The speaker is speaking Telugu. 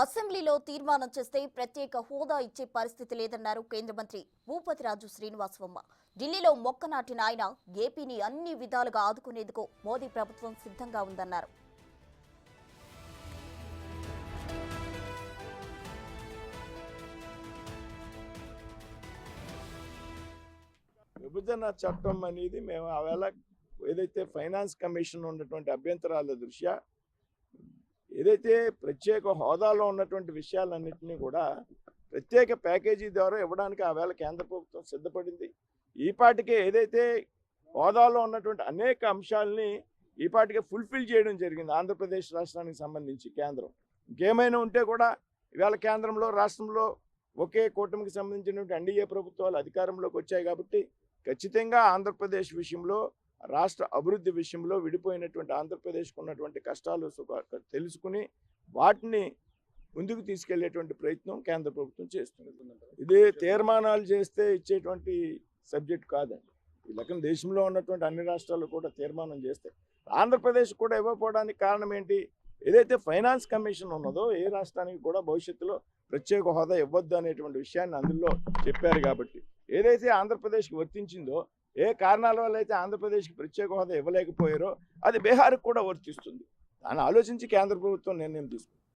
అసెంబ్లీలో తీర్మానం చేస్తే ప్రత్యేక హోదా ఇచ్చే పరిస్థితి లేదన్నారు కేంద్ర మంత్రి భూపతిరాజు శ్రీనివాసవమ్మ. ఢిల్లీలో మొక్క నాటిన ఆయన ఏపీని అన్ని విధాలుగా ఆదుకునేందుకు మోదీ ప్రభుత్వం సిద్ధంగా ఉందన్నారు. విభజన చట్టం అనేది మేము ఆవేళ ఏదైతే ఫైనాన్స్ కమిషన్ ఉన్నటువంటి అభ్యంతరాల దృష్ట్యా ఏదైతే ప్రత్యేక హోదాలో ఉన్నటువంటి విషయాలన్నింటినీ కూడా ప్రత్యేక ప్యాకేజీ ద్వారా ఇవ్వడానికి ఆవేళ కేంద్ర ప్రభుత్వం సిద్ధపడింది. ఈపాటికే ఏదైతే హోదాలో ఉన్నటువంటి అనేక అంశాలని ఈపాటికే ఫుల్ఫిల్ చేయడం జరిగింది ఆంధ్రప్రదేశ్ రాష్ట్రానికి సంబంధించి కేంద్రం. ఇంకేమైనా ఉంటే కూడా ఇవాళ కేంద్రంలో రాష్ట్రంలో ఒకే కూటమికి సంబంధించినటువంటి ఎన్డీఏ ప్రభుత్వాలు అధికారంలోకి వచ్చాయి కాబట్టి ఖచ్చితంగా ఆంధ్రప్రదేశ్ విషయంలో రాష్ట్ర అభివృద్ధి విషయంలో విడిపోయినటువంటి ఆంధ్రప్రదేశ్కు ఉన్నటువంటి కష్టాలు తెలుసుకుని వాటిని ముందుకు తీసుకెళ్లేటువంటి ప్రయత్నం కేంద్ర ప్రభుత్వం చేస్తుంది. ఇదే తీర్మానాలు చేస్తే ఇచ్చేటువంటి సబ్జెక్ట్ కాదండి. ఈ లెక్కన దేశంలో ఉన్నటువంటి అన్ని రాష్ట్రాలు కూడా తీర్మానం చేస్తే ఆంధ్రప్రదేశ్ కూడా ఇవ్వకపోవడానికి కారణం ఏంటి? ఏదైతే ఫైనాన్స్ కమిషన్ ఉన్నదో ఏ రాష్ట్రానికి కూడా భవిష్యత్తులో ప్రత్యేక హోదా ఇవ్వద్దు అనేటువంటి విషయాన్ని అందులో చెప్పారు. కాబట్టి ఏదైతే ఆంధ్రప్రదేశ్కి వర్తించిందో, ఏ కారణాల వల్ల అయితే ఆంధ్రప్రదేశ్కి ప్రత్యేక హోదా ఇవ్వలేకపోయారో అది బీహార్కి కూడా వర్తిస్తుంది. దాన్ని ఆలోచించి కేంద్ర ప్రభుత్వం నిర్ణయం తీసుకుంది.